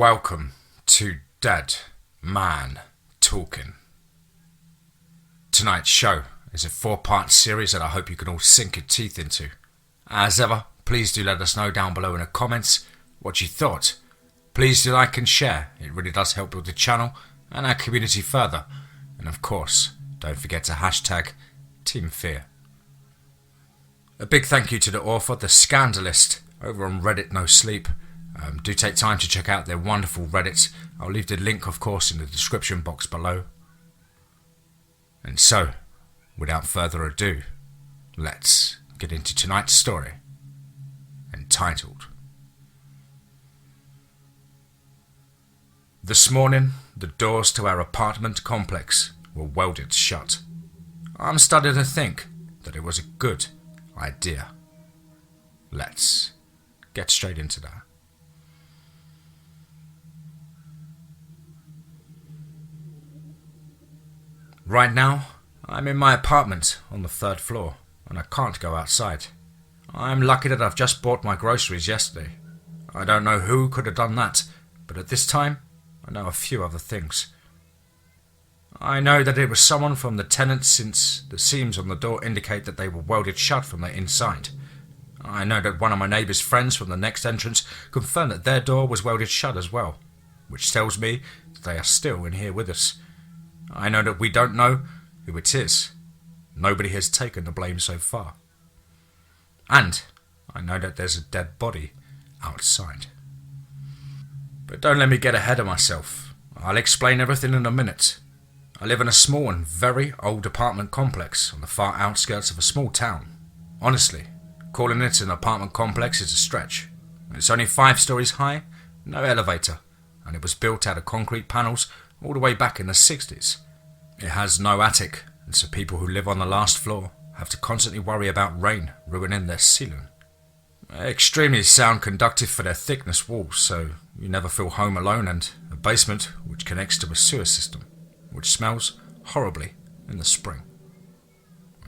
Welcome to Dead Man Talking. Tonight's show is a 4-part series that I hope you can all sink your teeth into. As ever, please do let us know down below in the comments what you thought. Please do like and share, it really does help build the channel and our community further. And of course, don't forget to hashtag TeamFEAR. A big thank you to the author, The Scandalist, over on Reddit No Sleep. Do take time to check out their wonderful Reddit. I'll leave the link, of course, in the description box below. And so, without further ado, let's get into tonight's story, entitled This morning, the doors to our apartment complex were welded shut. I'm starting to think that it was a good idea. Let's get straight into that. Right now, I'm in my apartment on the 3rd floor, and I can't go outside. I'm lucky that I've just bought my groceries yesterday. I don't know who could have done that, but at this time, I know a few other things. I know that it was someone from the tenants, since the seams on the door indicate that they were welded shut from the inside. I know that one of my neighbour's friends from the next entrance confirmed that their door was welded shut as well, which tells me that they are still in here with us. I know that we don't know who it is. Nobody has taken the blame so far. And I know that there's a dead body outside. But don't let me get ahead of myself. I'll explain everything in a minute. I live in a small and very old apartment complex on the far outskirts of a small town. Honestly, calling it an apartment complex is a stretch. It's only 5 stories high, no elevator, and it was built out of concrete panels all the way back in the 60s. It has no attic, and so people who live on the last floor have to constantly worry about rain ruining their ceiling. Extremely sound conductive for their thickness walls, so you never feel home alone, and a basement which connects to a sewer system, which smells horribly in the spring.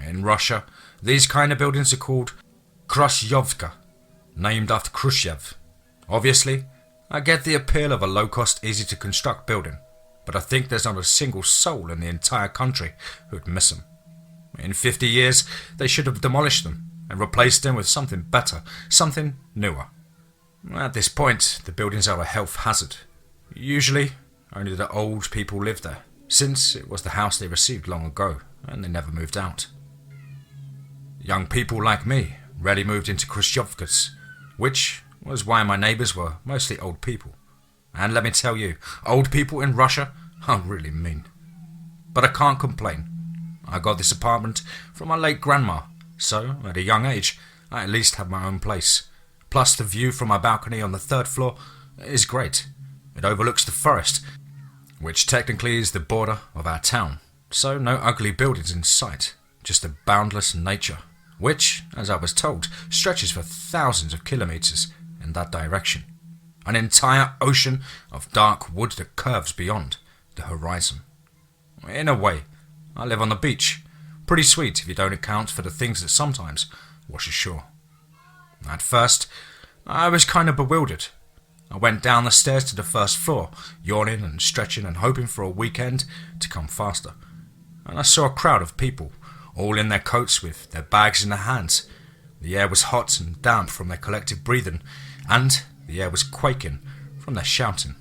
In Russia, these kind of buildings are called Khrushchevka, named after Khrushchev. Obviously, I get the appeal of a low-cost, easy-to-construct building, but I think there's not a single soul in the entire country who'd miss them. In 50 years, they should have demolished them and replaced them with something better, something newer. At this point, the buildings are a health hazard. Usually, only the old people live there, since it was the house they received long ago and they never moved out. Young people like me rarely moved into Khrushchevkas, which was why my neighbours were mostly old people. And let me tell you, old people in Russia are really mean. But I can't complain. I got this apartment from my late grandma, so at a young age, I at least have my own place. Plus the view from my balcony on the 3rd floor is great. It overlooks the forest, which technically is the border of our town. So no ugly buildings in sight, just a boundless nature, which, as I was told, stretches for thousands of kilometres in that direction. An entire ocean of dark wood that curves beyond the horizon. In a way, I live on the beach. Pretty sweet if you don't account for the things that sometimes wash ashore. At first, I was kind of bewildered. I went down the stairs to the 1st floor, yawning and stretching and hoping for a weekend to come faster. And I saw a crowd of people, all in their coats with their bags in their hands. The air was hot and damp from their collective breathing, and the air was quaking from their shouting.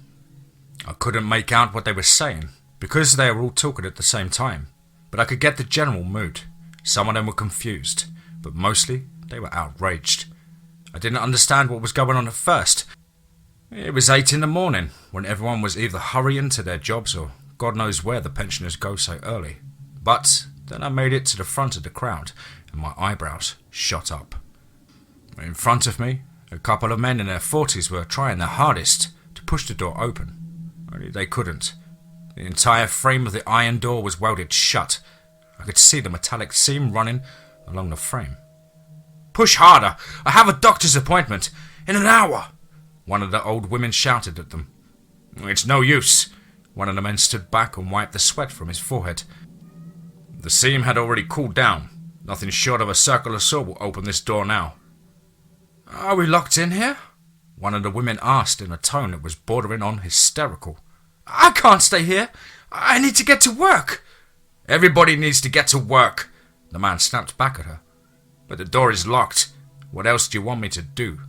I couldn't make out what they were saying, because they were all talking at the same time, but I could get the general mood. Some of them were confused, but mostly they were outraged. I didn't understand what was going on at first. It was 8 in the morning, when everyone was either hurrying to their jobs or God knows where the pensioners go so early. But then I made it to the front of the crowd, and my eyebrows shot up. In front of me, a couple of men in their 40s were trying their hardest to push the door open. Only they couldn't. The entire frame of the iron door was welded shut. I could see the metallic seam running along the frame. "Push harder! I have a doctor's appointment! In an hour!" one of the old women shouted at them. "It's no use." One of the men stood back and wiped the sweat from his forehead. The seam had already cooled down. Nothing short of a circular saw will open this door now. "Are we locked in here?" One of the women asked in a tone that was bordering on hysterical. "I can't stay here. I need to get to work." "Everybody needs to get to work," the man snapped back at her. "But the door is locked. What else do you want me to do?"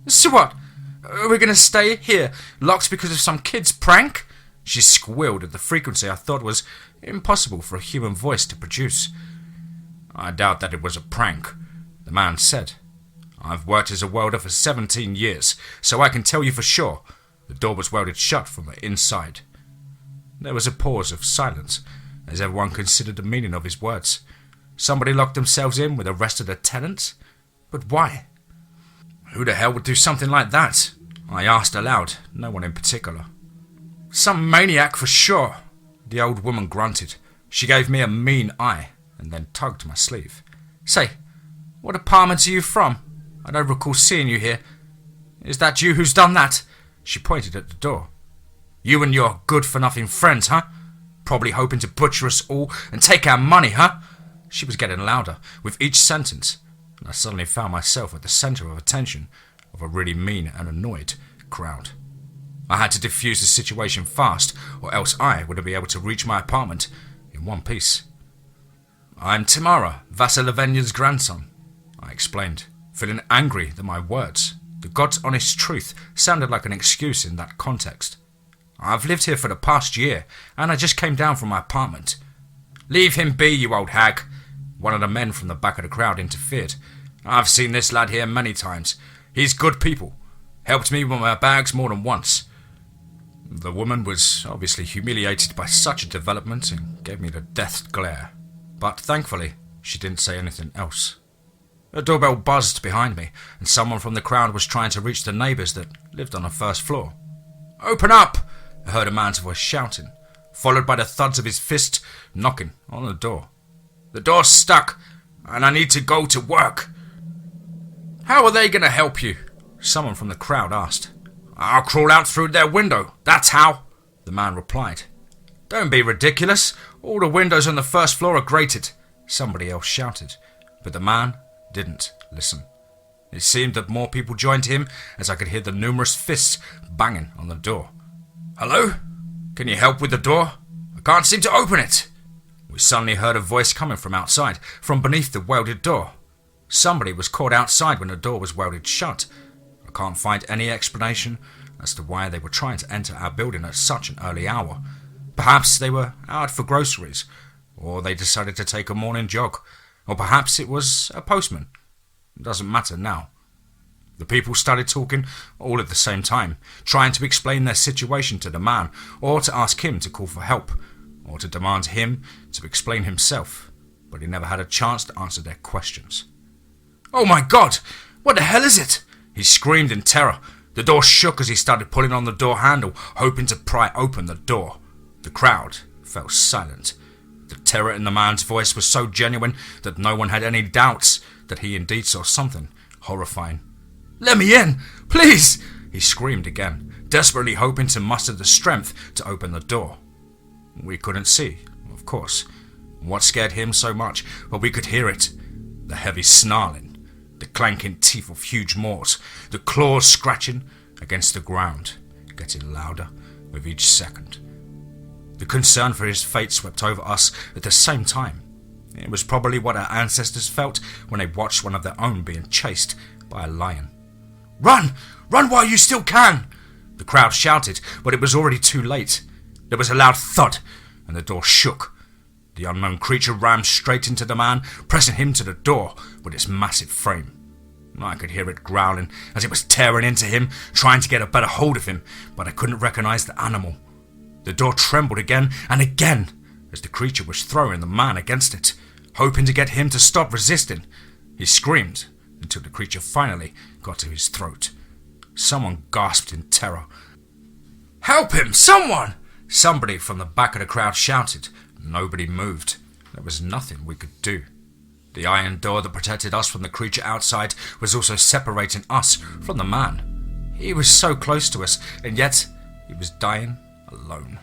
"So what? Are we going to stay here, locked because of some kid's prank?" She squealed at the frequency I thought was impossible for a human voice to produce. "I doubt that it was a prank," the man said. "I've worked as a welder for 17 years, so I can tell you for sure the door was welded shut from the inside." There was a pause of silence as everyone considered the meaning of his words. Somebody locked themselves in with the rest of the tenants? But why? "Who the hell would do something like that?" I asked aloud, no one in particular. "Some maniac for sure," the old woman grunted. She gave me a mean eye and then tugged my sleeve. "Say, what apartment are you from? I don't recall seeing you here. Is that you who's done that?" She pointed at the door. "You and your good-for-nothing friends, huh? Probably hoping to butcher us all and take our money, huh?" She was getting louder with each sentence, and I suddenly found myself at the centre of attention of a really mean and annoyed crowd. I had to defuse the situation fast, or else I wouldn't be able to reach my apartment in one piece. "I'm Tamara, Vasilevenya's grandson," I explained, feeling angry that my words, the God's honest truth, sounded like an excuse in that context. "I've lived here for the past year, and I just came down from my apartment." "Leave him be, you old hag," one of the men from the back of the crowd interfered. "I've seen this lad here many times. He's good people. Helped me with my bags more than once." The woman was obviously humiliated by such a development and gave me the death glare. But thankfully, she didn't say anything else. A doorbell buzzed behind me, and someone from the crowd was trying to reach the neighbours that lived on the first floor. "Open up!" I heard a man's voice shouting, followed by the thuds of his fist knocking on the door. "The door's stuck, and I need to go to work." "How are they going to help you?" someone from the crowd asked. "I'll crawl out through their window, that's how," the man replied. "Don't be ridiculous. All the windows on the first floor are grated," somebody else shouted, but the man didn't listen. It seemed that more people joined him as I could hear the numerous fists banging on the door. "Hello? Can you help with the door? I can't seem to open it." We suddenly heard a voice coming from outside, from beneath the welded door. Somebody was caught outside when the door was welded shut. I can't find any explanation as to why they were trying to enter our building at such an early hour. Perhaps they were out for groceries, or they decided to take a morning jog, or perhaps it was a postman. It doesn't matter now. The people started talking all at the same time, trying to explain their situation to the man, or to ask him to call for help, or to demand him to explain himself, but he never had a chance to answer their questions. "Oh my God! What the hell is it?" he screamed in terror. The door shook as he started pulling on the door handle, hoping to pry open the door. The crowd fell silent. The terror in the man's voice was so genuine that no one had any doubts that he indeed saw something horrifying. "Let me in, please!" he screamed again, desperately hoping to muster the strength to open the door. We couldn't see, of course, what scared him so much, but we could hear it. The heavy snarling, the clanking teeth of huge maws, the claws scratching against the ground, getting louder with each second. The concern for his fate swept over us at the same time. It was probably what our ancestors felt when they watched one of their own being chased by a lion. "Run! Run while you still can!" the crowd shouted, but it was already too late. There was a loud thud, and the door shook. The unknown creature rammed straight into the man, pressing him to the door with its massive frame. I could hear it growling as it was tearing into him, trying to get a better hold of him, but I couldn't recognize the animal. The door trembled again and again as the creature was throwing the man against it, hoping to get him to stop resisting. He screamed until the creature finally got to his throat. Someone gasped in terror. "Help him! Someone!" Somebody from the back of the crowd shouted. Nobody moved. There was nothing we could do. The iron door that protected us from the creature outside was also separating us from the man. He was so close to us, and yet he was dying alone.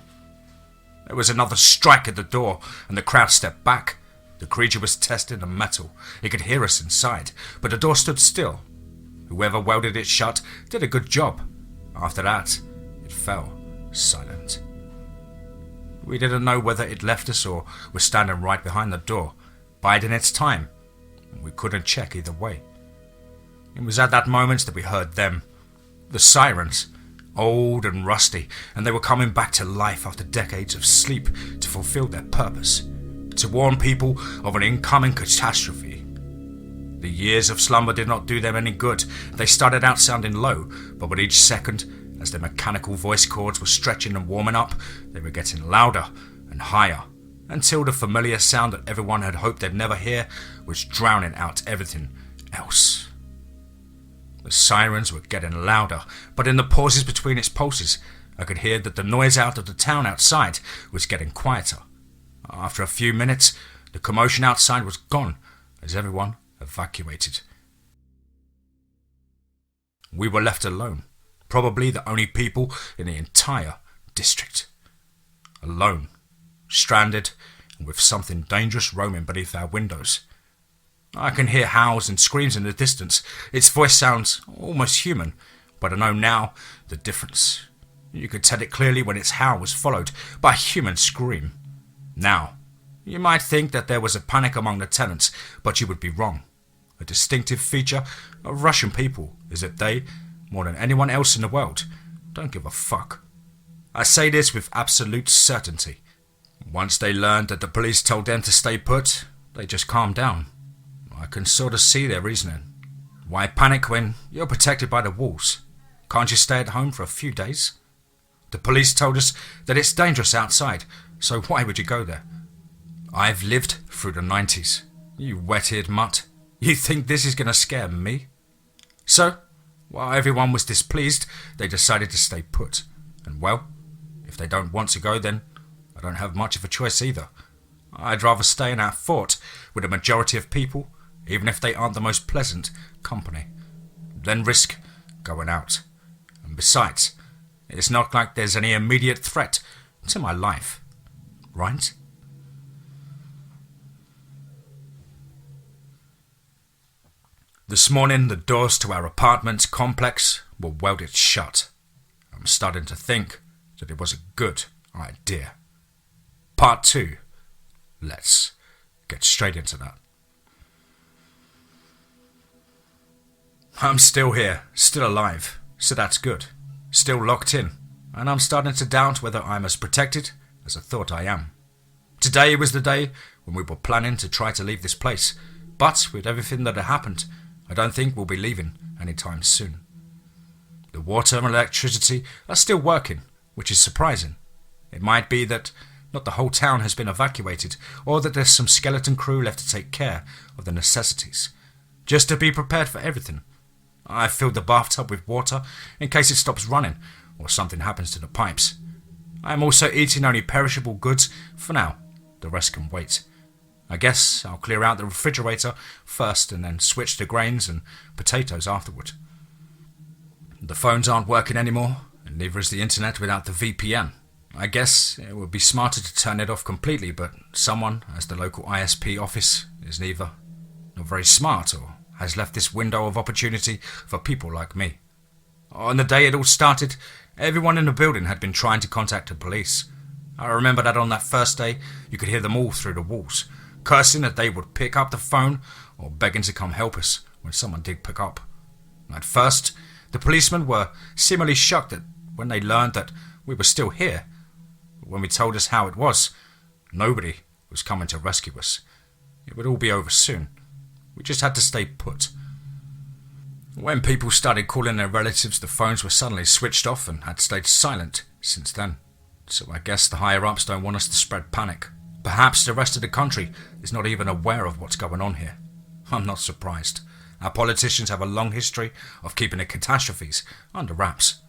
There was another strike at the door, and the crowd stepped back. The creature was testing the metal. It could hear us inside, but the door stood still. Whoever welded it shut did a good job. After that, it fell silent. We didn't know whether it left us or was standing right behind the door, biding its time. We couldn't check either way. It was at that moment that we heard them, the sirens, old and rusty, and they were coming back to life after decades of sleep to fulfill their purpose, to warn people of an incoming catastrophe. The years of slumber did not do them any good. They started out sounding low, but with each second, as their mechanical voice cords were stretching and warming up, they were getting louder and higher, until the familiar sound that everyone had hoped they'd never hear was drowning out everything else. The sirens were getting louder, but in the pauses between its pulses, I could hear that the noise out of the town outside was getting quieter. After a few minutes, the commotion outside was gone, as everyone evacuated. We were left alone, probably the only people in the entire district. Alone, stranded, and with something dangerous roaming beneath our windows. I can hear howls and screams in the distance. Its voice sounds almost human, but I know now the difference. You could tell it clearly when its howl was followed by a human scream. Now, you might think that there was a panic among the tenants, but you would be wrong. A distinctive feature of Russian people is that they, more than anyone else in the world, don't give a fuck. I say this with absolute certainty. Once they learned that the police told them to stay put, they just calmed down. I can sort of see their reasoning. Why panic when you're protected by the walls? Can't you stay at home for a few days? The police told us that it's dangerous outside, so why would you go there? I've lived through the 90s. You wet-eared mutt. You think this is going to scare me? So, while everyone was displeased, they decided to stay put. And well, if they don't want to go, then I don't have much of a choice either. I'd rather stay in our fort with a majority of people, even if they aren't the most pleasant company, than risk going out. And besides, it's not like there's any immediate threat to my life, right? This morning, the doors to our apartment complex were welded shut. I'm starting to think that it was a good idea. Part 2. Let's get straight into that. I'm still here, still alive, so that's good. Still locked in, and I'm starting to doubt whether I'm as protected as I thought I am. Today was the day when we were planning to try to leave this place, but with everything that had happened, I don't think we'll be leaving anytime soon. The water and electricity are still working, which is surprising. It might be that not the whole town has been evacuated, or that there's some skeleton crew left to take care of the necessities, just to be prepared for everything. I've filled the bathtub with water in case it stops running or something happens to the pipes. I am also eating only perishable goods for now. The rest can wait. I guess I'll clear out the refrigerator first and then switch to grains and potatoes afterward. The phones aren't working anymore, and neither is the internet without the VPN. I guess it would be smarter to turn it off completely, but someone, as the local ISP office, is neither not very smart or has left this window of opportunity for people like me. On the day it all started, everyone in the building had been trying to contact the police. I remember that on that first day, you could hear them all through the walls, cursing that they would pick up the phone or begging to come help us when someone did pick up. At first, the policemen were seemingly shocked that when they learned that we were still here. When we told us how it was, nobody was coming to rescue us. It would all be over soon. We just had to stay put. When people started calling their relatives, the phones were suddenly switched off and had stayed silent since then. So I guess the higher-ups don't want us to spread panic. Perhaps the rest of the country is not even aware of what's going on here. I'm not surprised. Our politicians have a long history of keeping the catastrophes under wraps.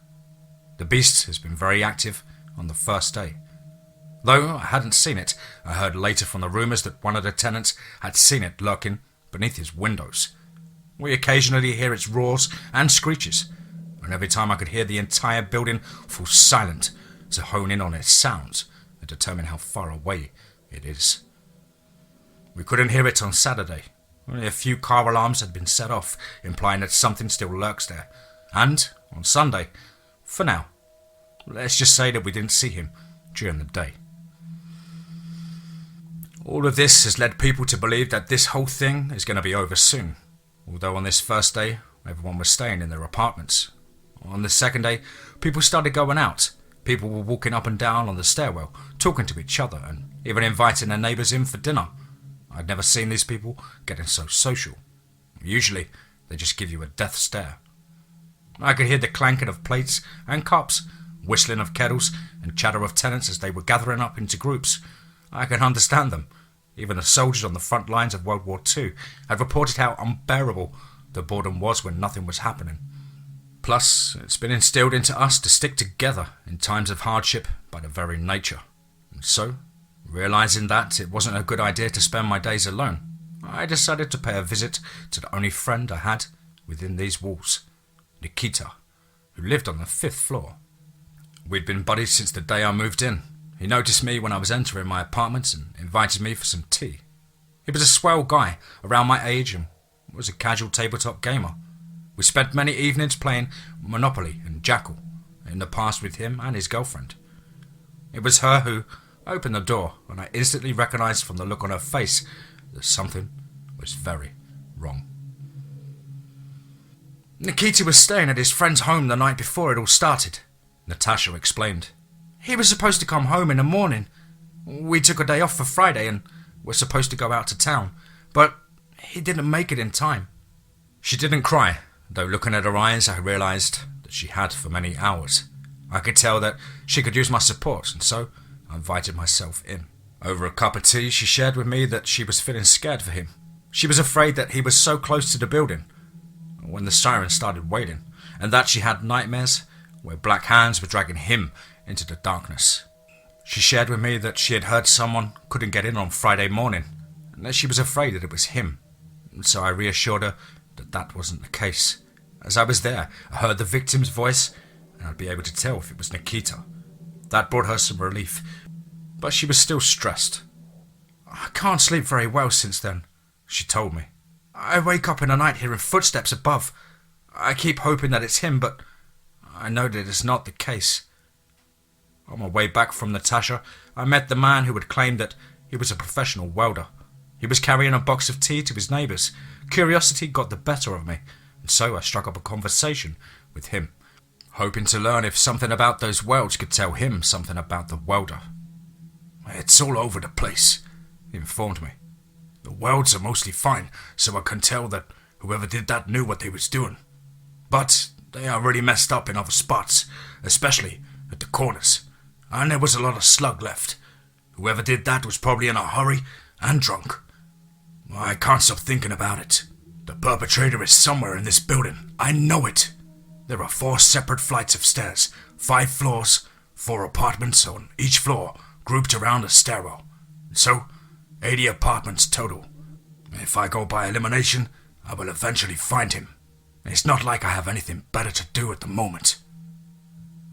The beast has been very active on the first day. Though I hadn't seen it, I heard later from the rumours that one of the tenants had seen it lurking beneath his windows. We occasionally hear its roars and screeches, and every time I could hear the entire building fall silent to hone in on its sounds and determine how far away it is. We couldn't hear it on Saturday. Only a few car alarms had been set off, implying that something still lurks there. And, on Sunday, for now, let's just say that we didn't see him during the day. All of this has led people to believe that this whole thing is going to be over soon, although on this first day, everyone was staying in their apartments. On the second day, people started going out. People were walking up and down on the stairwell, talking to each other, and even inviting their neighbours in for dinner. I'd never seen these people getting so social. Usually, they just give you a death stare. I could hear the clanking of plates and cups, whistling of kettles, and chatter of tenants as they were gathering up into groups. I can understand them. Even the soldiers on the front lines of World War II had reported how unbearable the boredom was when nothing was happening. Plus, it's been instilled into us to stick together in times of hardship by the very nature. And so, realising that it wasn't a good idea to spend my days alone, I decided to pay a visit to the only friend I had within these walls, Nikita, who lived on the 5th floor. We'd been buddies since the day I moved in. He noticed me when I was entering my apartment and invited me for some tea. He was a swell guy, around my age, and was a casual tabletop gamer. We spent many evenings playing Monopoly and Jackal, in the past with him and his girlfriend. It was her who opened the door, and I instantly recognised from the look on her face that something was very wrong. Nikita was staying at his friend's home the night before it all started, Natasha explained. He was supposed to come home in the morning. We took a day off for Friday and were supposed to go out to town, but he didn't make it in time. She didn't cry, though looking at her eyes I realised that she had for many hours. I could tell that she could use my support, and so I invited myself in. Over a cup of tea, she shared with me that she was feeling scared for him. She was afraid that he was so close to the building when the siren started wailing, and that she had nightmares where black hands were dragging him into the darkness. She shared with me that she had heard someone couldn't get in on Friday morning, and that she was afraid that it was him. And so I reassured her that that wasn't the case. As I was there, I heard the victim's voice, and I'd be able to tell if it was Nikita. That brought her some relief, but she was still stressed. I can't sleep very well since then, she told me. I wake up in the night hearing footsteps above. I keep hoping that it's him, but I know that it's not the case. On my way back from Natasha, I met the man who had claimed that he was a professional welder. He was carrying a box of tea to his neighbours. Curiosity got the better of me, and so I struck up a conversation with him, hoping to learn if something about those welds could tell him something about the welder. It's all over the place, he informed me. The welds are mostly fine, so I can tell that whoever did that knew what they was doing. But they are really messed up in other spots, especially at the corners. And there was a lot of slug left. Whoever did that was probably in a hurry and drunk. I can't stop thinking about it. The perpetrator is somewhere in this building. I know it. There are 4 separate flights of stairs, 5 floors, 4 apartments on each floor, grouped around a stairwell. So, 80 apartments total. If I go by elimination, I will eventually find him. It's not like I have anything better to do at the moment.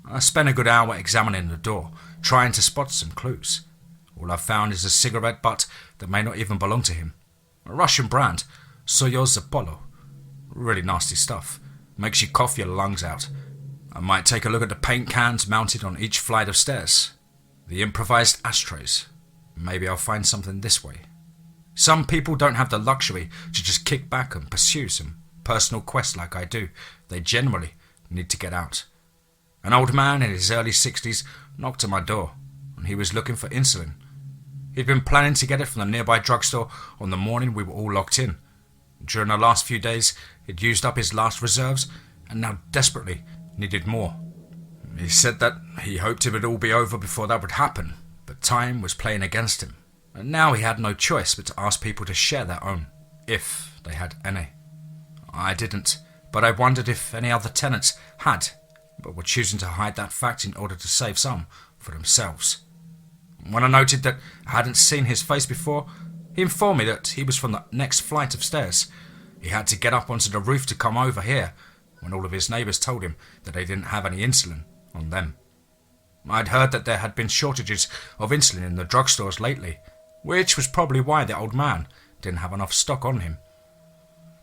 I spent a good hour examining the door, trying to spot some clues. All I've found is a cigarette butt that may not even belong to him. A Russian brand, Soyuz Apollo. Really nasty stuff. Makes you cough your lungs out. I might take a look at the paint cans mounted on each flight of stairs. The improvised ashtrays. Maybe I'll find something this way. Some people don't have the luxury to just kick back and pursue some personal quest like I do. They generally need to get out. An old man in his early 60s knocked on my door, and he was looking for insulin. He'd been planning to get it from the nearby drugstore on the morning we were all locked in. During the last few days, he'd used up his last reserves, and now desperately needed more. He said that he hoped it would all be over before that would happen, but time was playing against him, and now he had no choice but to ask people to share their own, if they had any. I didn't, but I wondered if any other tenants had, but were choosing to hide that fact in order to save some for themselves. When I noted that I hadn't seen his face before, he informed me that he was from the next flight of stairs. He had to get up onto the roof to come over here, when all of his neighbours told him that they didn't have any insulin on them. I'd heard that there had been shortages of insulin in the drugstores lately, which was probably why the old man didn't have enough stock on him.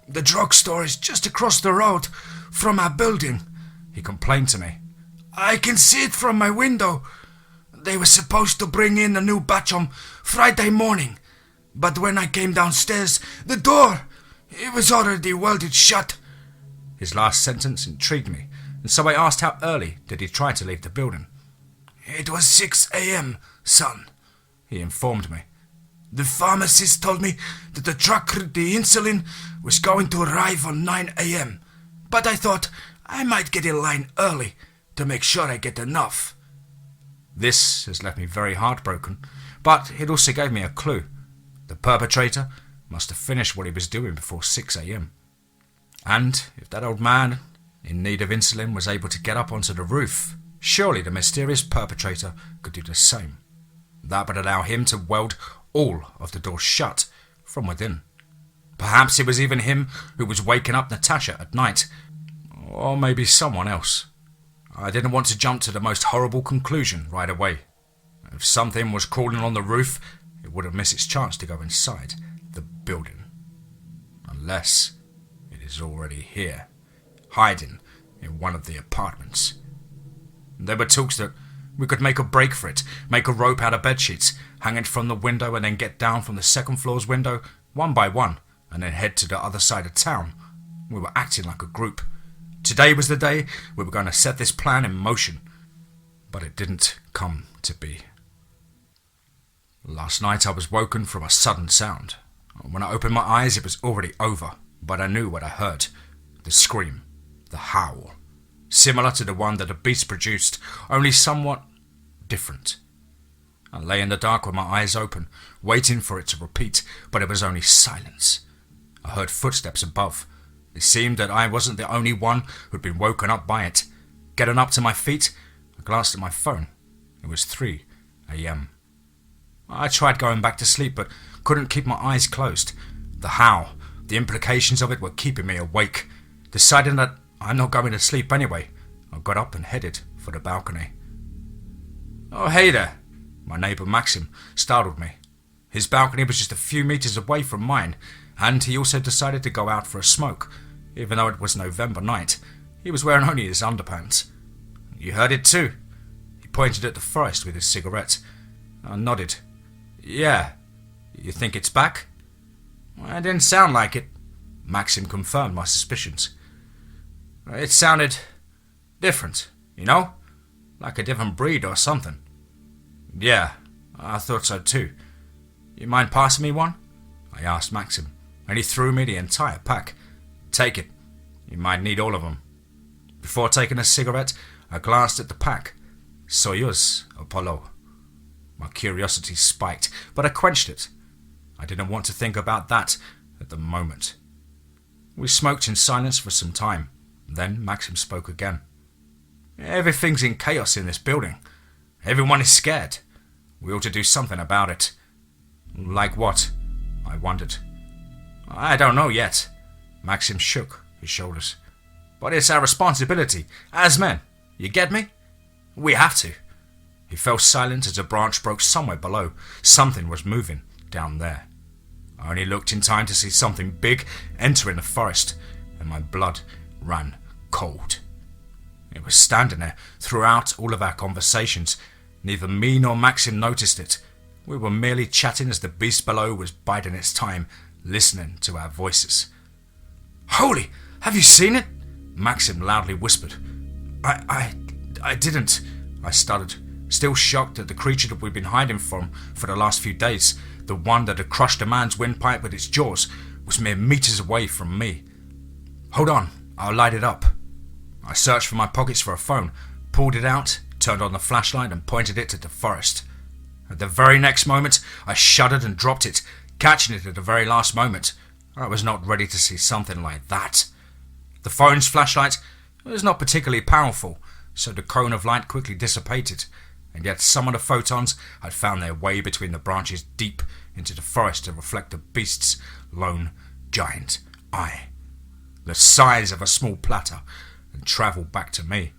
"The drugstore is just across the road from our building," he complained to me. "I can see it from my window. They were supposed to bring in a new batch on Friday morning, but when I came downstairs, the door, it was already welded shut." His last sentence intrigued me, and so I asked how early did he try to leave the building. "It was 6 a.m., son," he informed me. "The pharmacist told me that the truck with the insulin was going to arrive on 9 a.m., but I thought I might get in line early to make sure I get enough." This has left me very heartbroken, but it also gave me a clue. The perpetrator must have finished what he was doing before 6 a.m. And if that old man in need of insulin was able to get up onto the roof, surely the mysterious perpetrator could do the same. That would allow him to weld all of the doors shut from within. Perhaps it was even him who was waking up Natasha at night, or maybe someone else. I didn't want to jump to the most horrible conclusion right away. If something was crawling on the roof, it wouldn't miss its chance to go inside the building. Unless it is already here, hiding in one of the apartments. There were talks that we could make a break for it, make a rope out of bedsheets, hang it from the window and then get down from the second floor's window, one by one, and then head to the other side of town. We were acting like a group. Today was the day we were going to set this plan in motion, but it didn't come to be. Last night I was woken from a sudden sound. When I opened my eyes it was already over, but I knew what I heard. The scream, the howl, similar to the one that the beast produced, only somewhat different. I lay in the dark with my eyes open, waiting for it to repeat, but it was only silence. I heard footsteps above. It seemed that I wasn't the only one who'd been woken up by it. Getting up to my feet, I glanced at my phone. It was 3 a.m. I tried going back to sleep, but couldn't keep my eyes closed. The howl, the implications of it were keeping me awake. Deciding that I'm not going to sleep anyway, I got up and headed for the balcony. "Oh, hey there," my neighbour Maxim startled me. His balcony was just a few meters away from mine, and he also decided to go out for a smoke. Even though it was November night, he was wearing only his underpants. "You heard it too?" He pointed at the forest with his cigarette. I nodded. "Yeah. You think it's back?" "It didn't sound like it." Maxim confirmed my suspicions. "It sounded different, you know? Like a different breed or something." "Yeah, I thought so too. You mind passing me one?" I asked Maxim, and he threw me the entire pack. "Take it. You might need all of them." Before taking a cigarette, I glanced at the pack. Soyuz Apollo. My curiosity spiked, but I quenched it. I didn't want to think about that at the moment. We smoked in silence for some time. Then Maxim spoke again. "Everything's in chaos in this building. Everyone is scared. We ought to do something about it." "Like what?" I wondered. "I don't know yet." Maxim shook his shoulders. "But it's our responsibility, as men. You get me? We have to." He fell silent as a branch broke somewhere below. Something was moving down there. I only looked in time to see something big entering the forest, and my blood ran cold. It was standing there throughout all of our conversations. Neither me nor Maxim noticed it. We were merely chatting as the beast below was biding its time, listening to our voices. "Holy, have you seen it?" Maxim loudly whispered. I didn't," I stuttered, still shocked at the creature that we'd been hiding from for the last few days. The one that had crushed a man's windpipe with its jaws was mere meters away from me. "Hold on, I'll light it up." I searched for my pockets for a phone, pulled it out, turned on the flashlight and pointed it at the forest. At the very next moment, I shuddered and dropped it, catching it at the very last moment. I was not ready to see something like that. The phone's flashlight was not particularly powerful, so the cone of light quickly dissipated, and yet some of the photons had found their way between the branches deep into the forest to reflect the beast's lone giant eye, the size of a small platter, and travel back to me.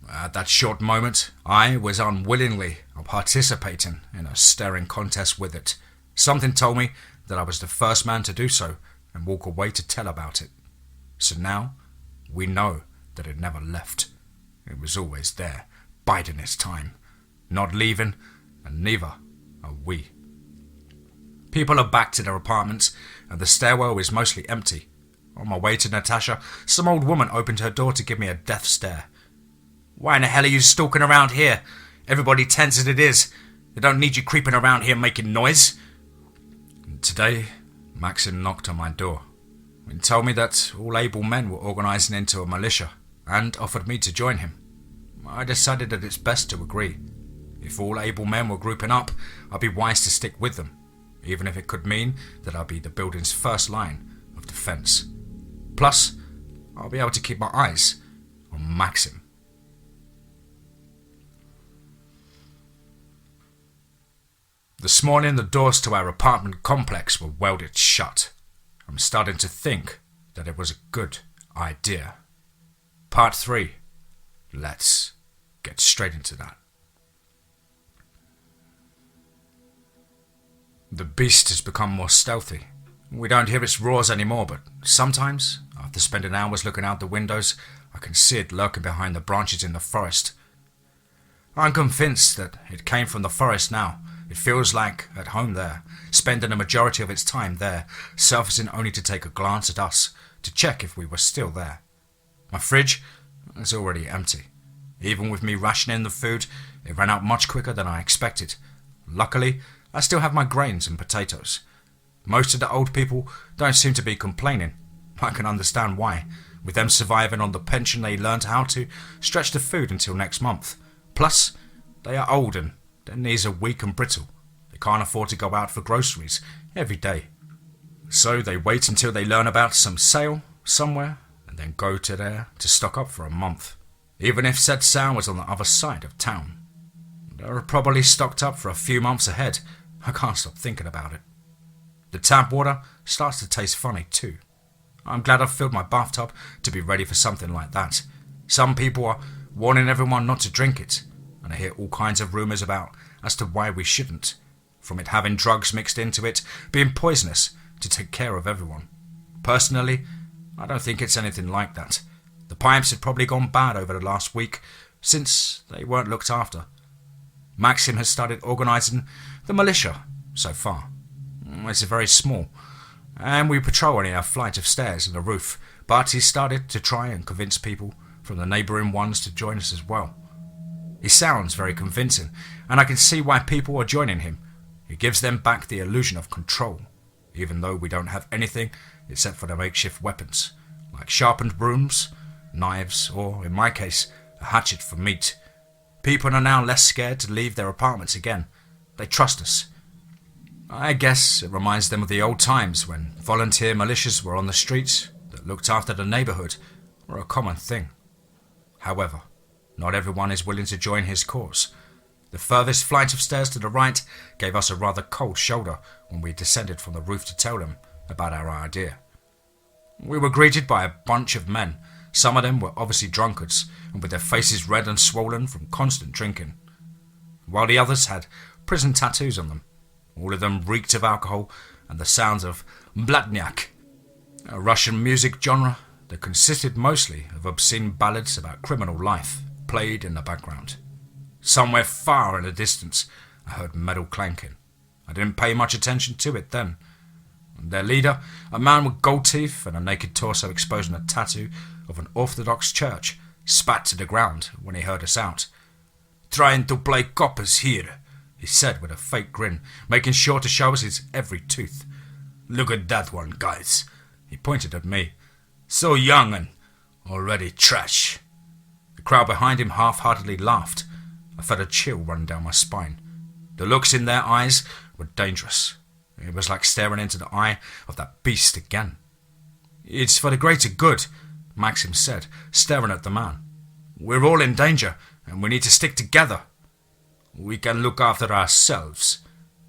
At that short moment, I was unwillingly participating in a staring contest with it. Something told me that I was the first man to do so, and walk away to tell about it. So now, we know that it never left. It was always there, biding its time, not leaving, and neither are we. People are back to their apartments, and the stairwell is mostly empty. On my way to Natasha, some old woman opened her door to give me a death stare. "Why in the hell are you stalking around here? Everybody tense as it is. They don't need you creeping around here making noise." And today, Maxim knocked on my door and told me that all able men were organising into a militia and offered me to join him. I decided that it's best to agree. If all able men were grouping up, I'd be wise to stick with them, even if it could mean that I'd be the building's first line of defence. Plus, I'll be able to keep my eyes on Maxim. This morning, the doors to our apartment complex were welded shut. I'm starting to think that it was a good idea. Part 3. Let's get straight into that. The beast has become more stealthy. We don't hear its roars anymore, but sometimes, after spending hours looking out the windows, I can see it lurking behind the branches in the forest. I'm convinced that it came from the forest now. It feels like at home there, spending a majority of its time there, surfacing only to take a glance at us, to check if we were still there. My fridge is already empty. Even with me rationing the food, it ran out much quicker than I expected. Luckily, I still have my grains and potatoes. Most of the old people don't seem to be complaining. I can understand why. With them surviving on the pension, they learned how to stretch the food until next month. Plus, they are old and their knees are weak and brittle. They can't afford to go out for groceries every day. So they wait until they learn about some sale somewhere and then go to there to stock up for a month. Even if said sale was on the other side of town. They're probably stocked up for a few months ahead. I can't stop thinking about it. The tap water starts to taste funny too. I'm glad I've filled my bathtub to be ready for something like that. Some people are warning everyone not to drink it, and I hear all kinds of rumours about as to why we shouldn't. From it having drugs mixed into it, being poisonous to take care of everyone. Personally, I don't think it's anything like that. The pipes had probably gone bad over the last week, since they weren't looked after. Maxim has started organising the militia so far. It's very small, and we patrol only a flight of stairs and a roof, but he's started to try and convince people from the neighbouring ones to join us as well. He sounds very convincing, and I can see why people are joining him. He gives them back the illusion of control, even though we don't have anything except for the makeshift weapons, like sharpened brooms, knives, or, in my case, a hatchet for meat. People are now less scared to leave their apartments again. They trust us. I guess it reminds them of the old times when volunteer militias were on the streets that looked after the neighbourhood were a common thing. However, not everyone is willing to join his cause. The furthest flight of stairs to the right gave us a rather cold shoulder when we descended from the roof to tell them about our idea. We were greeted by a bunch of men. Some of them were obviously drunkards and with their faces red and swollen from constant drinking, while the others had prison tattoos on them. All of them reeked of alcohol and the sounds of blatnyak, a Russian music genre that consisted mostly of obscene ballads about criminal life, played in the background. Somewhere far in the distance, I heard metal clanking. I didn't pay much attention to it then. Their leader, a man with gold teeth and a naked torso exposing a tattoo of an Orthodox church, spat to the ground when he heard us out. "Trying to play coppers here," he said with a fake grin, making sure to show us his every tooth. "Look at that one, guys." He pointed at me. "So young and already trash." The crowd behind him half-heartedly laughed. I felt a chill run down my spine. The looks in their eyes were dangerous. It was like staring into the eye of that beast again. "It's for the greater good," Maxim said, staring at the man. "We're all in danger, and we need to stick together." "We can look after ourselves,"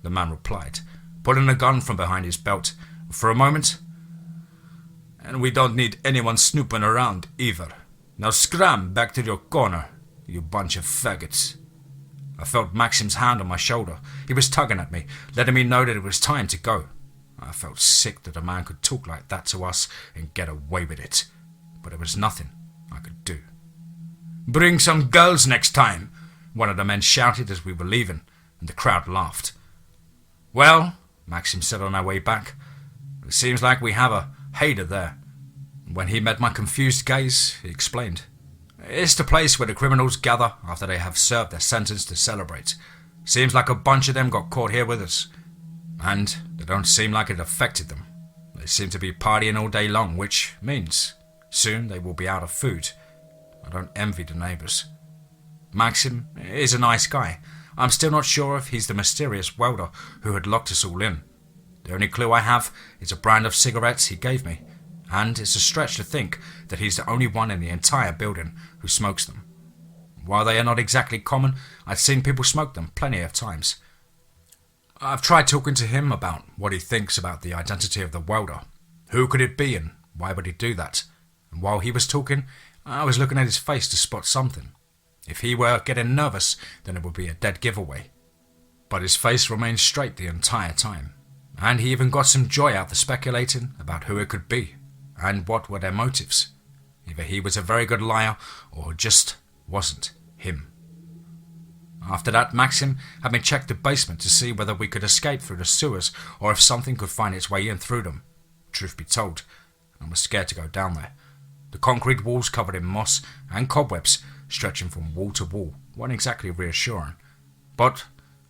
the man replied, pulling a gun from behind his belt for a moment. "And we don't need anyone snooping around either. Now scram back to your corner, you bunch of faggots." I felt Maxim's hand on my shoulder. He was tugging at me, letting me know that it was time to go. I felt sick that a man could talk like that to us and get away with it, but there was nothing I could do. "Bring some girls next time," one of the men shouted as we were leaving, and the crowd laughed. "Well," Maxim said on our way back, "it seems like we have a hater there." When he met my confused gaze, he explained, "It's the place where the criminals gather after they have served their sentence to celebrate. Seems like a bunch of them got caught here with us. And they don't seem like it affected them. They seem to be partying all day long, which means soon they will be out of food. I don't envy the neighbours." Maxim is a nice guy. I'm still not sure if he's the mysterious welder who had locked us all in. The only clue I have is a brand of cigarettes he gave me, and it's a stretch to think that he's the only one in the entire building who smokes them. While they are not exactly common, I've seen people smoke them plenty of times. I've tried talking to him about what he thinks about the identity of the welder. Who could it be and why would he do that? And while he was talking, I was looking at his face to spot something. If he were getting nervous, then it would be a dead giveaway. But his face remained straight the entire time, and he even got some joy out of speculating about who it could be, and what were their motives. Either he was a very good liar, or just wasn't him. After that, Maxim had me check the basement to see whether we could escape through the sewers, or if something could find its way in through them. Truth be told, I was scared to go down there. The concrete walls covered in moss and cobwebs stretching from wall to wall weren't exactly reassuring. But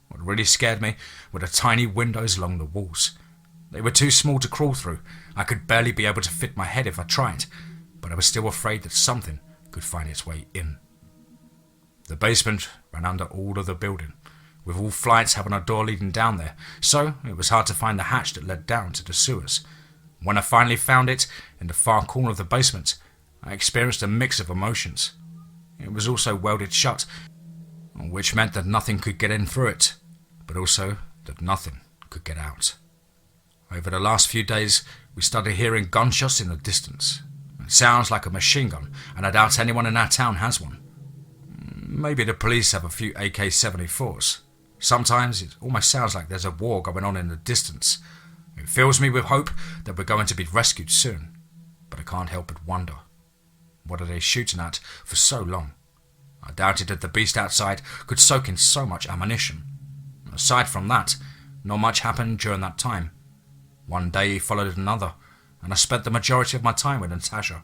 what really scared me were the tiny windows along the walls. They were too small to crawl through. I could barely be able to fit my head if I tried, but I was still afraid that something could find its way in. The basement ran under all of the building, with all flights having a door leading down there, so it was hard to find the hatch that led down to the sewers. When I finally found it, in the far corner of the basement, I experienced a mix of emotions. It was also welded shut, which meant that nothing could get in through it, but also that nothing could get out. Over the last few days, we started hearing gunshots in the distance. It sounds like a machine gun, and I doubt anyone in our town has one. Maybe the police have a few AK-74s. Sometimes it almost sounds like there's a war going on in the distance. It fills me with hope that we're going to be rescued soon, but I can't help but wonder. What are they shooting at for so long? I doubted that the beast outside could soak in so much ammunition. Aside from that, not much happened during that time. One day followed another, and I spent the majority of my time with Natasha,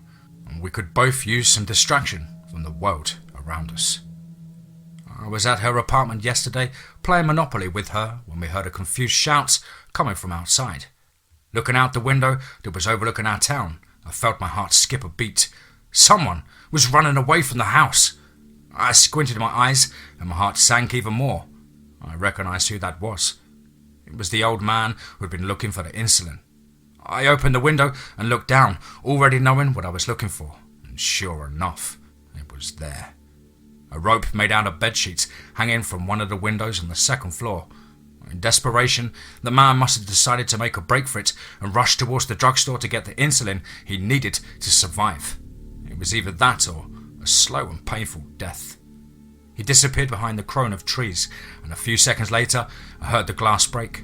and we could both use some distraction from the world around us. I was at her apartment yesterday playing Monopoly with her when we heard a confused shout coming from outside. Looking out the window that was overlooking our town, I felt my heart skip a beat. Someone was running away from the house. I squinted my eyes and my heart sank even more. I recognized who that was. It was the old man who had been looking for the insulin. I opened the window and looked down, already knowing what I was looking for, and sure enough, it was there. A rope made out of bedsheets hanging from one of the windows on the second floor. In desperation, the man must have decided to make a break for it and rush towards the drugstore to get the insulin he needed to survive. It was either that or a slow and painful death. He disappeared behind the crone of trees, and a few seconds later, I heard the glass break.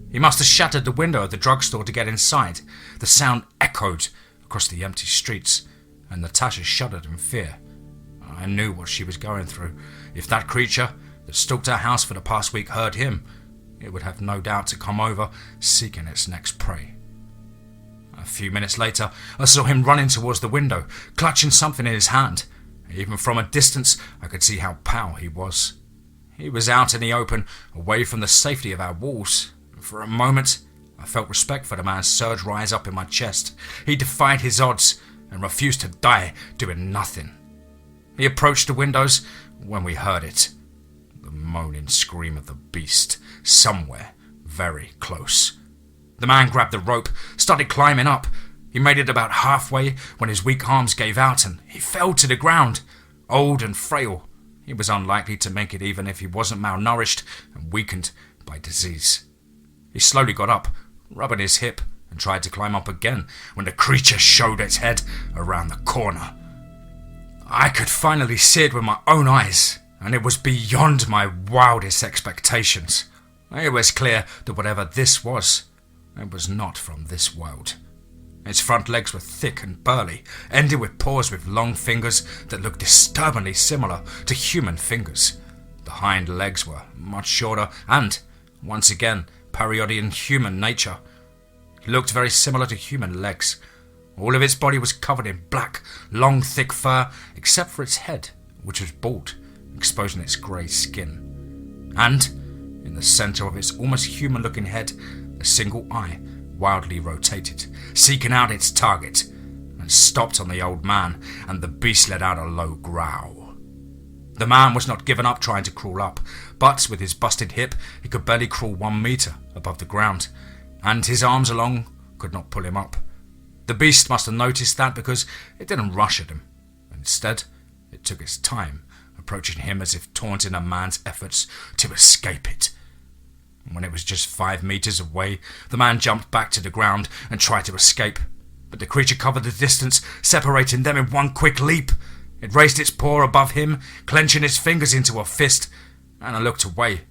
He must have shattered the window of the drugstore to get inside. The sound echoed across the empty streets, and Natasha shuddered in fear. I knew what she was going through. If that creature that stalked our house for the past week heard him, it would have no doubt to come over, seeking its next prey. A few minutes later, I saw him running towards the window, clutching something in his hand. Even from a distance, I could see how pale he was. He was out in the open, away from the safety of our walls. For a moment, I felt respect for the man's surge rise up in my chest. He defied his odds and refused to die doing nothing. He approached the windows when we heard it. The moaning scream of the beast, somewhere very close. The man grabbed the rope, started climbing up. He made it about halfway when his weak arms gave out and he fell to the ground. Old and frail, he was unlikely to make it even if he wasn't malnourished and weakened by disease. He slowly got up, rubbing his hip, and tried to climb up again when the creature showed its head around the corner. I could finally see it with my own eyes, and it was beyond my wildest expectations. It was clear that whatever this was It was not from this world. Its front legs were thick and burly, ended with paws with long fingers that looked disturbingly similar to human fingers. The hind legs were much shorter and, once again, parodied in human nature. It looked very similar to human legs. All of its body was covered in black, long, thick fur, except for its head, which was bald, exposing its grey skin. And, in the centre of its almost human-looking head, a single eye wildly rotated, seeking out its target, and stopped on the old man, and the beast let out a low growl. The man was not giving up trying to crawl up, but with his busted hip, he could barely crawl 1 metre above the ground, and his arms along could not pull him up. The beast must have noticed that because it didn't rush at him. Instead, it took its time, approaching him as if taunting a man's efforts to escape it. When it was just 5 metres away, the man jumped back to the ground and tried to escape, but the creature covered the distance, separating them in one quick leap. It raised its paw above him, clenching its fingers into a fist, and I looked away,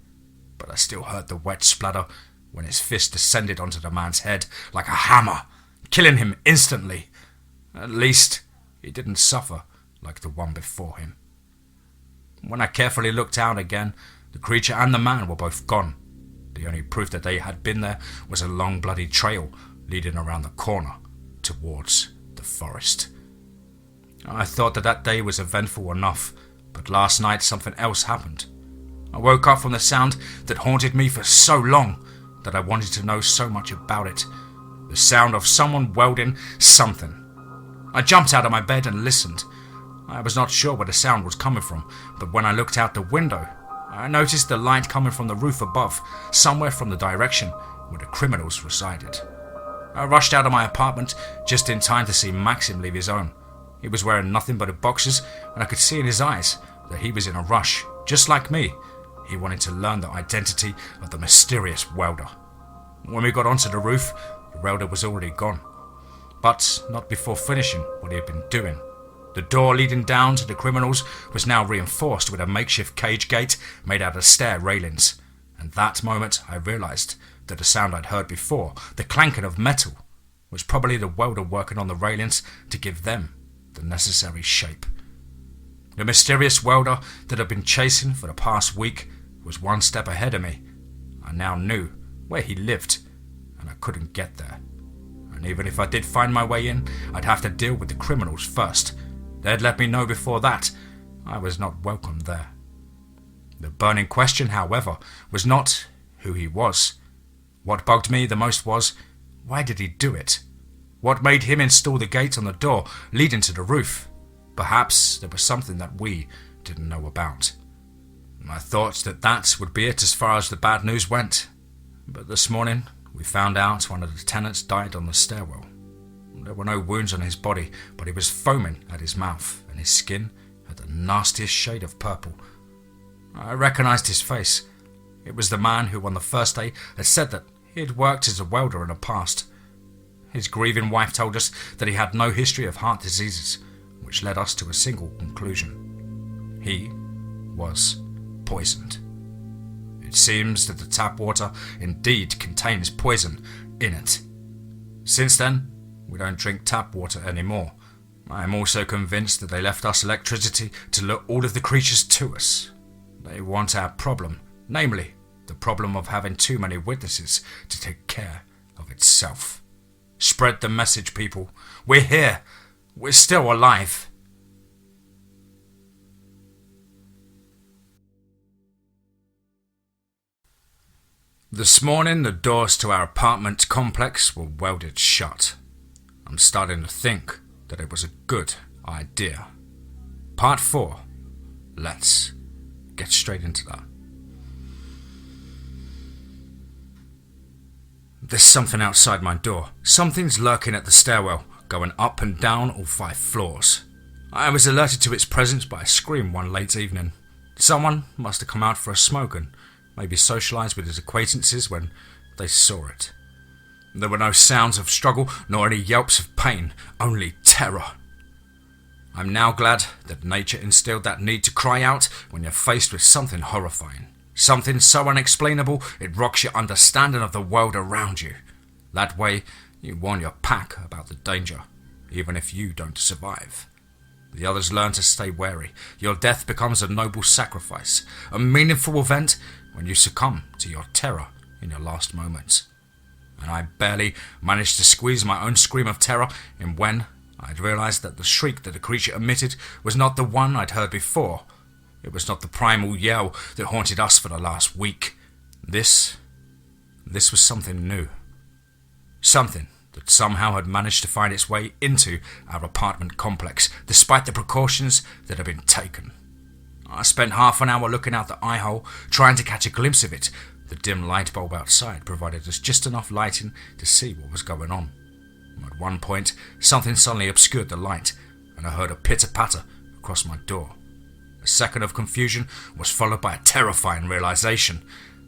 but I still heard the wet splatter when its fist descended onto the man's head like a hammer, killing him instantly. At least, he didn't suffer like the one before him. When I carefully looked out again, the creature and the man were both gone. The only proof that they had been there was a long bloody trail leading around the corner towards the forest. I thought that day was eventful enough, but last night something else happened. I woke up from the sound that haunted me for so long that I wanted to know so much about it. The sound of someone welding something. I jumped out of my bed and listened. I was not sure where the sound was coming from, but when I looked out the window, I noticed the light coming from the roof above, somewhere from the direction where the criminals resided. I rushed out of my apartment just in time to see Maxim leave his own. He was wearing nothing but a boxers, and I could see in his eyes that he was in a rush, just like me. He wanted to learn the identity of the mysterious welder. When we got onto the roof, the welder was already gone, but not before finishing what he had been doing. The door leading down to the criminals was now reinforced with a makeshift cage gate made out of stair railings, and that moment I realised that the sound I'd heard before, the clanking of metal, was probably the welder working on the railings to give them the necessary shape. The mysterious welder that I'd been chasing for the past week was one step ahead of me. I now knew where he lived, and I couldn't get there. And even if I did find my way in, I'd have to deal with the criminals first. They'd let me know before that I was not welcome there. The burning question, however, was not who he was. What bugged me the most was, why did he do it? What made him install the gate on the door leading to the roof? Perhaps there was something that we didn't know about. I thought that would be it as far as the bad news went. But this morning, we found out one of the tenants died on the stairwell. There were no wounds on his body, but he was foaming at his mouth, and his skin had the nastiest shade of purple. I recognised his face. It was the man who on the first day had said that he had worked as a welder in the past. His grieving wife told us that he had no history of heart diseases, which led us to a single conclusion. He was poisoned. It seems that the tap water indeed contains poison in it. Since then, we don't drink tap water anymore. I am also convinced that they left us electricity to lure all of the creatures to us. They want our problem, namely, the problem of having too many witnesses to take care of itself. Spread the message, people. We're here. We're still alive. This morning, the doors to our apartment complex were welded shut. I'm starting to think that it was a good idea. Part 4. Let's get straight into that. There's something outside my door. Something's lurking at the stairwell, going up and down all 5 floors. I was alerted to its presence by a scream one late evening. Someone must have come out for a smoke and maybe socialised with his acquaintances when they saw it. There were no sounds of struggle nor any yelps of pain, only terror. I'm now glad that nature instilled that need to cry out when you're faced with something horrifying. Something so unexplainable it rocks your understanding of the world around you. That way, you warn your pack about the danger, even if you don't survive. The others learn to stay wary. Your death becomes a noble sacrifice, a meaningful event when you succumb to your terror in your last moments. And I barely managed to squeeze my own scream of terror in when I'd realized that the shriek that the creature emitted was not the one I'd heard before. It was not the primal yell that haunted us for the last week. This was something new. Something that somehow had managed to find its way into our apartment complex, despite the precautions that had been taken. I spent half an hour looking out the eye hole, trying to catch a glimpse of it. The dim light bulb outside provided us just enough lighting to see what was going on. At one point, something suddenly obscured the light, and I heard a pitter-patter across my door. A second of confusion was followed by a terrifying realization,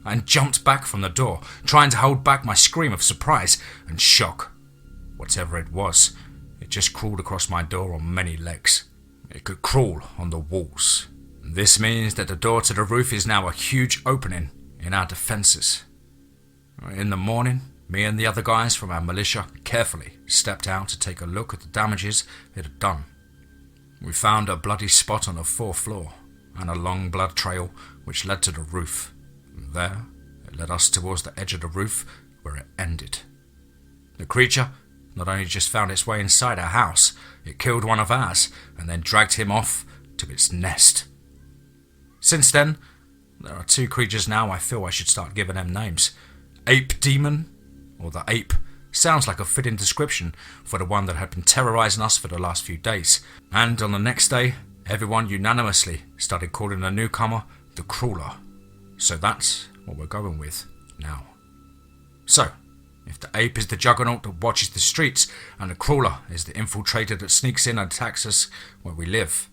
and jumped back from the door, trying to hold back my scream of surprise and shock. Whatever it was, it just crawled across my door on many legs. It could crawl on the walls. This means that the door to the roof is now a huge opening in our defences. In the morning, me and the other guys from our militia carefully stepped out to take a look at the damages it had done. We found a bloody spot on the 4th floor and a long blood trail which led to the roof. There, it led us towards the edge of the roof where it ended. The creature not only just found its way inside our house, it killed one of ours and then dragged him off to its nest. Since then, there are 2 creatures now I feel I should start giving them names. Ape Demon, or the Ape, sounds like a fitting description for the one that had been terrorizing us for the last few days. And on the next day, everyone unanimously started calling the newcomer the Crawler. So that's what we're going with now. So, if the Ape is the juggernaut that watches the streets, and the Crawler is the infiltrator that sneaks in and attacks us where we live.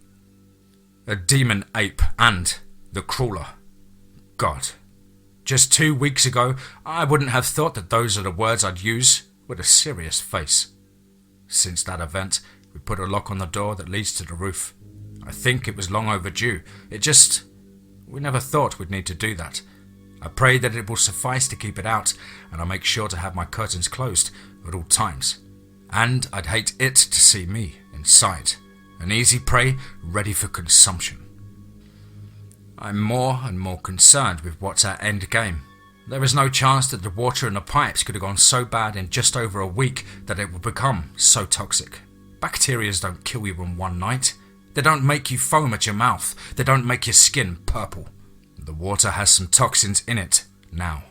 A demon ape and the Crawler. God. Just 2 weeks ago, I wouldn't have thought that those are the words I'd use with a serious face. Since that event, we put a lock on the door that leads to the roof. I think it was long overdue. We never thought we'd need to do that. I pray that it will suffice to keep it out, and I'll make sure to have my curtains closed at all times. And I'd hate it to see me inside, an easy prey ready for consumption. I'm more and more concerned with what's our end game. There is no chance that the water in the pipes could have gone so bad in just over a week that it would become so toxic. Bacteria don't kill you in one night. They don't make you foam at your mouth. They don't make your skin purple. The water has some toxins in it now,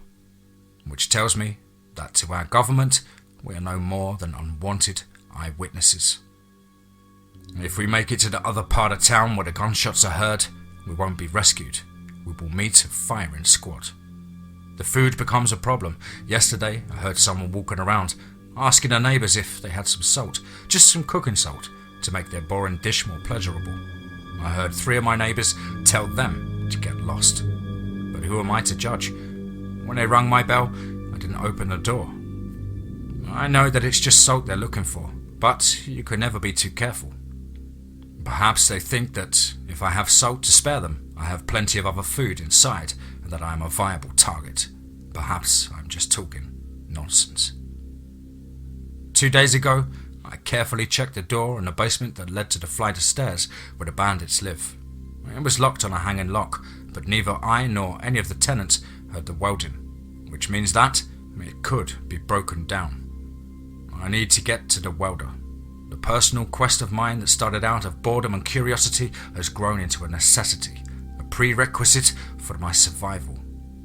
which tells me that to our government, we are no more than unwanted eyewitnesses. If we make it to the other part of town where the gunshots are heard, we won't be rescued. We will meet a firing squad. The food becomes a problem. Yesterday, I heard someone walking around, asking their neighbours if they had some salt, just some cooking salt, to make their boring dish more pleasurable. I heard 3 of my neighbours tell them to get lost. But who am I to judge? When they rang my bell, I didn't open the door. I know that it's just salt they're looking for, but you can never be too careful. Perhaps they think that if I have salt to spare them, I have plenty of other food inside and that I am a viable target. Perhaps I'm just talking nonsense. 2 days ago, I carefully checked the door in the basement that led to the flight of stairs where the bandits live. It was locked on a hanging lock, but neither I nor any of the tenants heard the welding, which means that it could be broken down. I need to get to the welder. The personal quest of mine that started out of boredom and curiosity has grown into a necessity, a prerequisite for my survival.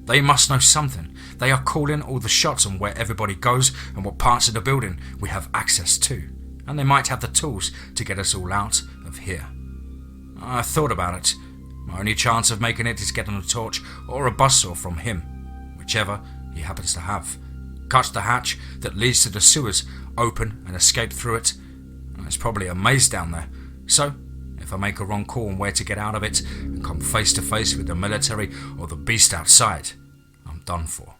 They must know something. They are calling all the shots on where everybody goes and what parts of the building we have access to, and they might have the tools to get us all out of here. I've thought about it. My only chance of making it is getting a torch or a buzzsaw from him, whichever he happens to have. Cut the hatch that leads to the sewers open and escape through it. There's probably a maze down there, so if I make a wrong call on where to get out of it and come face to face with the military or the beast outside, I'm done for.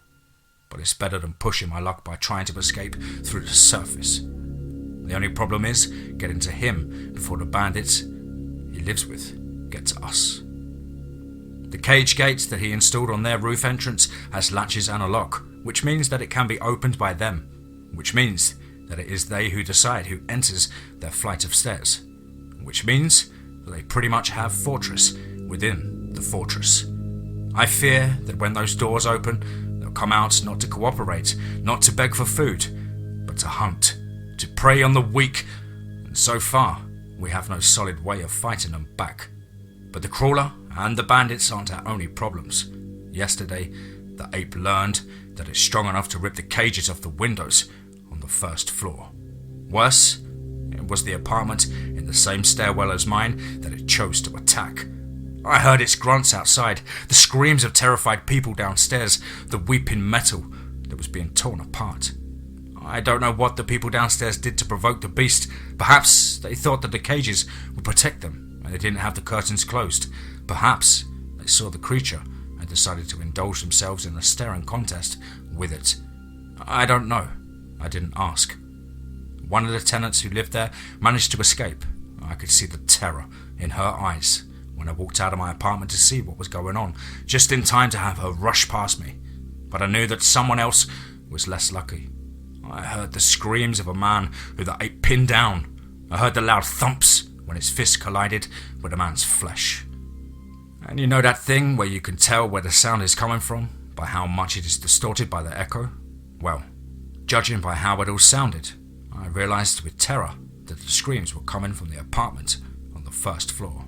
But it's better than pushing my luck by trying to escape through the surface. The only problem is getting to him before the bandits he lives with get to us. The cage gates that he installed on their roof entrance has latches and a lock, which means that it can be opened by them. which means that it is they who decide who enters their flight of stairs, which means that they pretty much have fortress within the fortress. I fear that when those doors open, they'll come out not to cooperate, not to beg for food, but to hunt, to prey on the weak, and so far, we have no solid way of fighting them back. But the crawler and the bandits aren't our only problems. Yesterday, the ape learned that it's strong enough to rip the cages off the windows on the first floor. Worse, it was the apartment in the same stairwell as mine that it chose to attack. I heard its grunts outside, the screams of terrified people downstairs, the weeping metal that was being torn apart. I don't know what the people downstairs did to provoke the beast. Perhaps they thought that the cages would protect them and they didn't have the curtains closed. Perhaps they saw the creature and decided to indulge themselves in a staring contest with it. I don't know. I didn't ask. One of the tenants who lived there managed to escape. I could see the terror in her eyes when I walked out of my apartment to see what was going on, just in time to have her rush past me. But I knew that someone else was less lucky. I heard the screams of a man who the ape pinned down. I heard the loud thumps when his fist collided with a man's flesh. And you know that thing where you can tell where the sound is coming from by how much it is distorted by the echo? Well, judging by how it all sounded, I realized with terror that the screams were coming from the apartment on the first floor,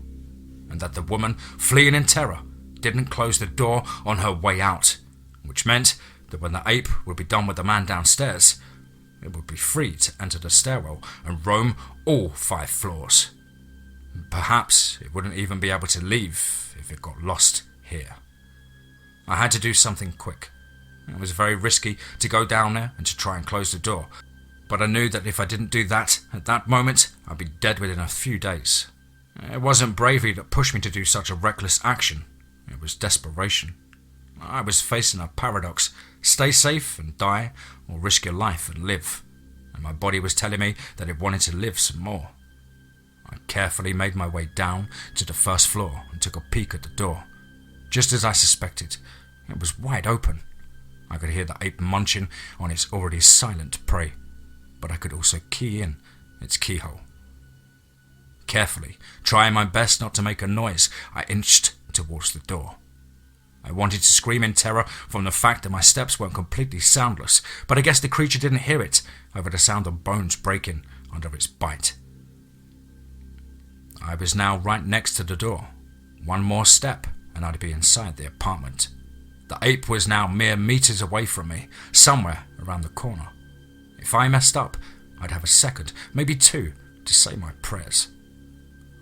and that the woman, fleeing in terror, didn't close the door on her way out, which meant that when the ape would be done with the man downstairs, it would be free to enter the stairwell and roam all 5 floors. Perhaps it wouldn't even be able to leave if it got lost here. I had to do something quick. It was very risky to go down there and to try and close the door, but I knew that if I didn't do that at that moment, I'd be dead within a few days. It wasn't bravery that pushed me to do such a reckless action. It was desperation. I was facing a paradox: stay safe and die, or risk your life and live. And my body was telling me that it wanted to live some more. I carefully made my way down to the first floor and took a peek at the door. Just as I suspected, it was wide open. I could hear the ape munching on its already silent prey, but I could also key in its keyhole. Carefully, trying my best not to make a noise, I inched towards the door. I wanted to scream in terror from the fact that my steps weren't completely soundless, but I guess the creature didn't hear it over the sound of bones breaking under its bite. I was now right next to the door. One more step and I'd be inside the apartment. The ape was now mere meters away from me, somewhere around the corner. If I messed up, I'd have a second, maybe 2, to say my prayers.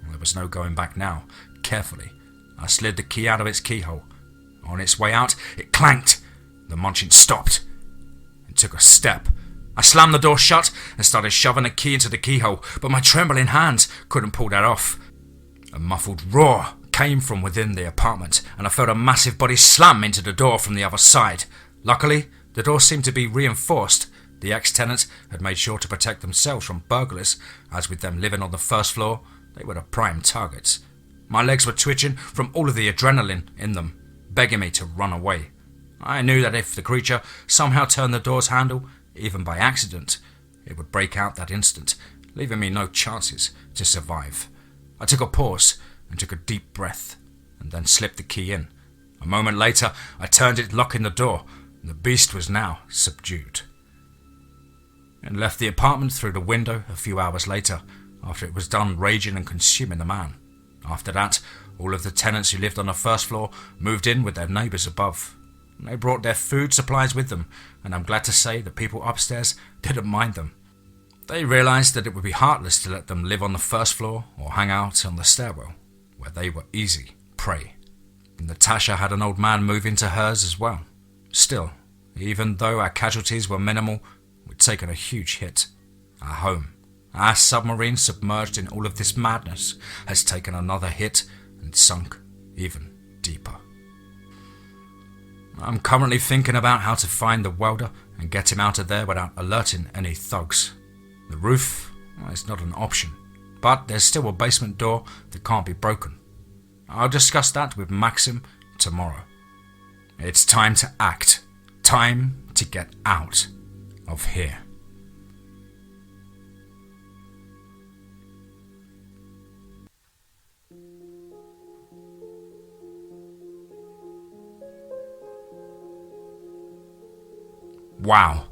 There was no going back now. Carefully, I slid the key out of its keyhole. On its way out, it clanked. The munching stopped and took a step. I slammed the door shut and started shoving the key into the keyhole, but my trembling hands couldn't pull that off. A muffled roar came from within the apartment, and I felt a massive body slam into the door from the other side. Luckily, the door seemed to be reinforced. The ex-tenants had made sure to protect themselves from burglars, as with them living on the first floor, they were the prime targets. My legs were twitching from all of the adrenaline in them, begging me to run away. I knew that if the creature somehow turned the door's handle, even by accident, it would break out that instant, leaving me no chances to survive. I took a pause and took a deep breath, and then slipped the key in. A moment later, I turned it, locking the door, and the beast was now subdued. And left the apartment through the window a few hours later, after it was done raging and consuming the man. After that, all of the tenants who lived on the first floor moved in with their neighbours above. They brought their food supplies with them, and I'm glad to say the people upstairs didn't mind them. They realised that it would be heartless to let them live on the first floor or hang out on the stairwell, where they were easy prey. And Natasha had an old man move into hers as well. Still, even though our casualties were minimal, we'd taken a huge hit. Our home, our submarine submerged in all of this madness, has taken another hit and sunk even deeper. I'm currently thinking about how to find the welder and get him out of there without alerting any thugs. The roof is not an option, but there's still a basement door that can't be broken. I'll discuss that with Maxim tomorrow. It's time to act. Time to get out of here. Wow.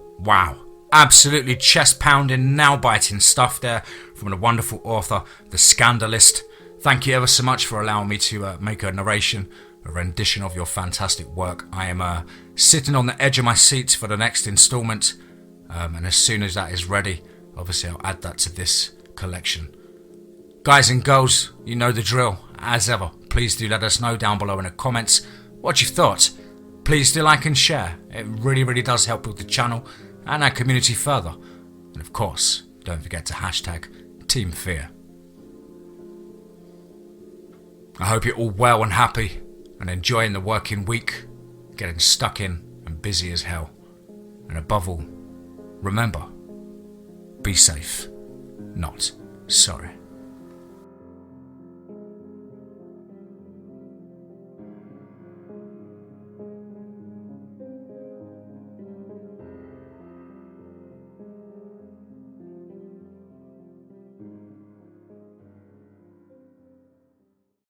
Absolutely chest-pounding, nail-biting stuff there from the wonderful author, The Scandalist. Thank you ever so much for allowing me to make a narration, a rendition of your fantastic work. I am sitting on the edge of my seat for the next instalment, and as soon as that is ready, obviously I'll add that to this collection. Guys and girls, you know the drill. As ever, please do let us know down below in the comments what you thought. Please do like and share. It really does help build the channel and our community further. And of course, don't forget to hashtag TeamFEAR. I hope you're all well and happy and enjoying the working week, getting stuck in and busy as hell. And above all, remember, be safe, not sorry.